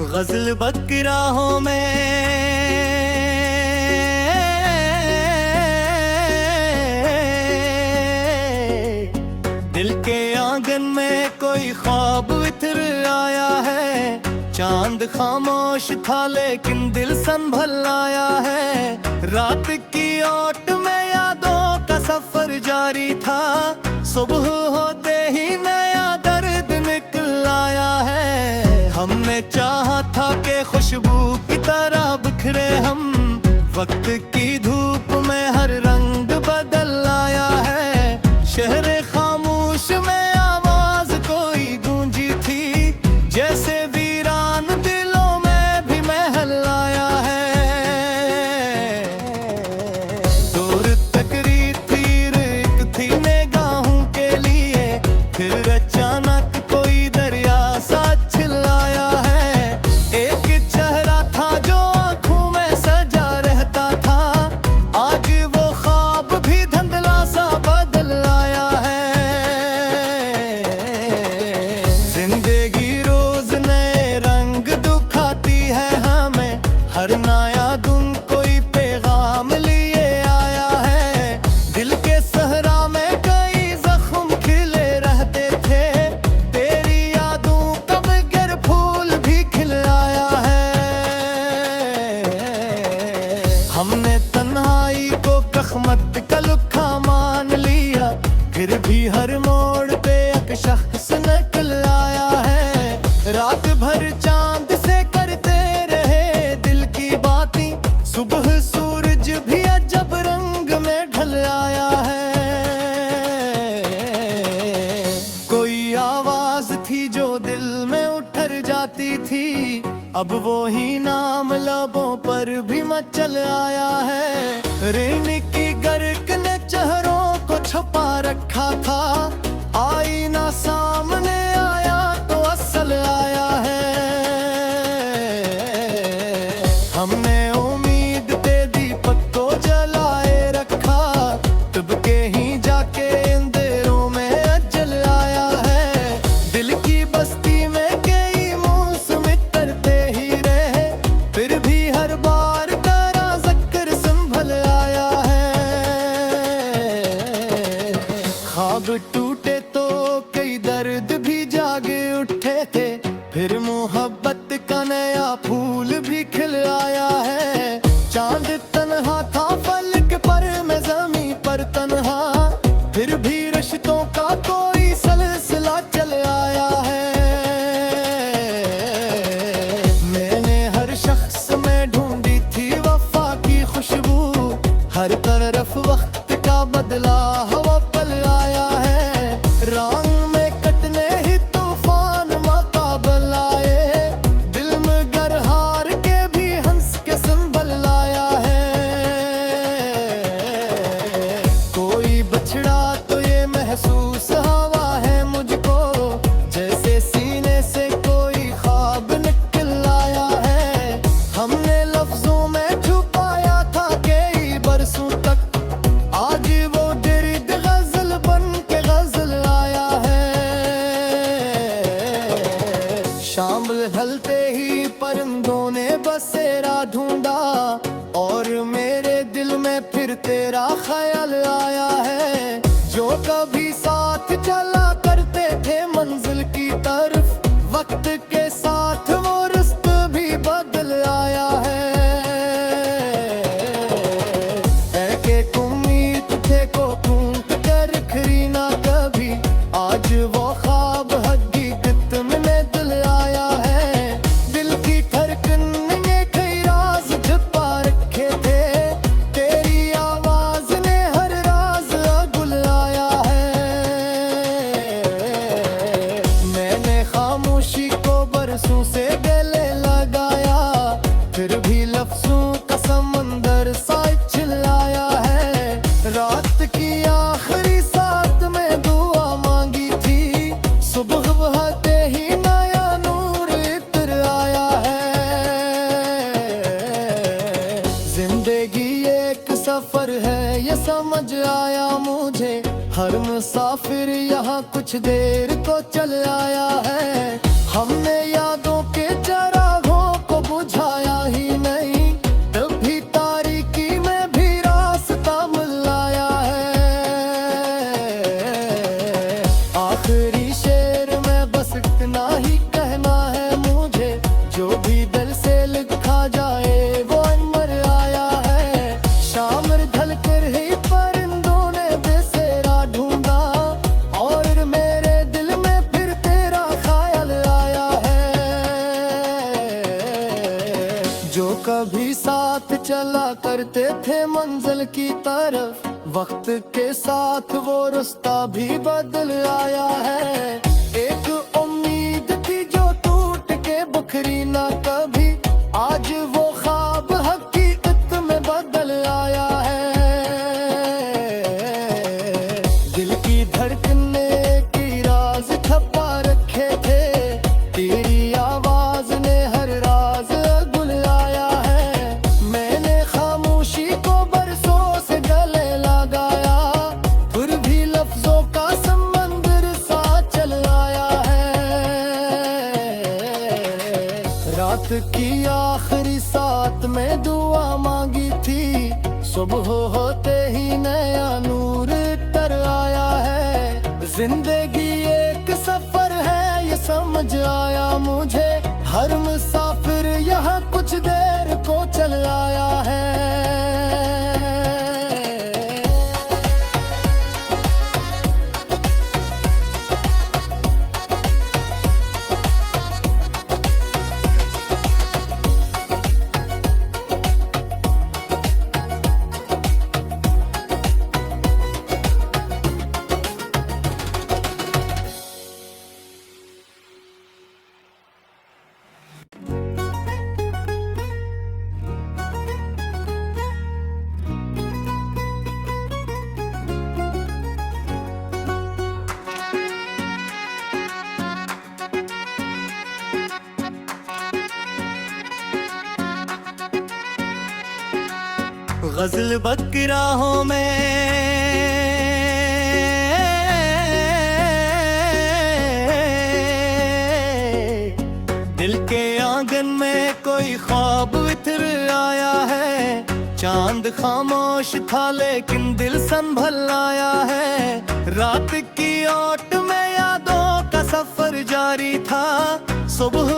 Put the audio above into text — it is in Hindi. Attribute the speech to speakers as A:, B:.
A: गजल बकराहों में दिल के आंगन में कोई ख्वाब उतर आया है। चांद खामोश था लेकिन दिल संभल आया है। रात की ओट में यादों का सफर जारी था। सुबह होते ही नया दर्द निकल आया है। हमने चाहा था कि खुशबू की तरह बिखरे हम। वक्त की धूप में हर रंग बदल आया है। शहर खामोश में आवाज कोई गूंजी थी, जैसे वीरान दिलों में भी महल आया है। दूर तकरीर तीर एक थी निगाहों के लिए, फिर अचानक कोई दरिया सा चिल्लाया है। एक चेहरा था जो आंखों में सजा रहता था, आज वो ख्वाब भी धुंधला सा बदल आया है। जिंदगी रोज नए रंग दिखाती है हमें, हर नया दिन कोई पैगाम लिए आया है। दिल के सहरा में कई जख्म खिले रहते थे, तेरी यादों का बगैर फूल भी खिल आया है। हमने तन्हाई को रहमत का लुत्फा मान लिया, फिर भी हर मोड़ पे एक शख्स निकल आया है। रात भर चांद से करते रहे दिल की बातें, सुबह सूरज भी अजब रंग में ढल आया है। कोई आवाज थी जो दिल में उठर जाती थी, अब वो ही नाम लबों पर भी मचल आया है। रेन की गर्क ने चेहरों को छुपा रखा था, आईना सामने आया तो असल आया है। हमने उम्मीद पे दीपक को जलाए रखा, तब के ही जाके अंधेरों में अजल आया है। दिल की बस्ती में कई मौसम करते ही रहे, फिर भी हर बार तेरा जिक्र संभल आया है। ख्वाब टूटे तो कई दर्द भी जागे उठे थे, फिर मोहब्बत का नया फूल भी खिल आया है। चांद तन्हा था फलक पर, मैं ज़मीं पर तन्हा, फिर भी रिश्तों का कोई सिलसिला चल आया है। मैंने हर शख्स में ढूंढी थी वफा की खुशबू, हर तरफ वक्त का बदला हवा पल आया है। रंग में कटने ही तूफान मुकाबल आए, दिल में गर हार के भी हंस के संभल आया है। कोई बछड़ा तो ये महसूस हवा है मुझको, जैसे सीने से कोई ख्वाब निकल आया है। हमने लफ्जों में छुपाया था कई बरसों तक, आज वो दर्द गजल बन के गजल आया है। शाम ढलते ही परिंदों ने बसेरा ढूंढा, और मेरे दिल में फिर तेरा ख्याल आया है। जो कभी साथ चला करते थे मंजिल की तरफ, वक्त के साथ वो रास्ता भी बदल आया है। एक उम्मीद थे को टूट कर खरी ना कभी, आज वो ख्वाब हकीकत में दिल आया है। दिल की धड़कन ने कई राज छुपा रखे थे, तेरी आवाज ने हर राज बुलाया है। मैंने खामोशी को बरसों से गले लगाया, फिर भी लफ्जों का समंदर सा चिल्लाया है। रात की आखिरी साथ में दुआ मांगी थी, सुबह होते ही नया नूर इतर आया है। जिंदगी एक सफर है ये समझ आया मुझे, हर मुसाफिर यहाँ कुछ देर को चल आया है। हमने यादों के चरागों करते थे मंजिल की तरफ, वक्त के साथ वो रास्ता भी बदल आया है। एक उम्मीद थी जो टूट के बिखरी ना कभी, आज वो ख्वाब हकीकत में बदल आया है। दिल की धड़कने की राज छपा रखे थे, तेरी आवाज ने हर राज बुलाया है। मैंने खामोशी को बरसों से गले लगाया, फिर भी लफ्जों का समंदर सा चल आया है। रात की आखिरी साथ में दुआ मांगी थी, सुबह होते ही नया नूर तर आया है। जिंदगी एक सफर है ये समझ आया मुझे, हर मुसाफिर यहाँ कुछ देर को चल आया है। गजल बकराहों में दिल के आंगन में कोई ख्वाब उतर आया है। चांद खामोश था लेकिन दिल संभल आया है। रात की ओट में यादों का सफर जारी था, सुबह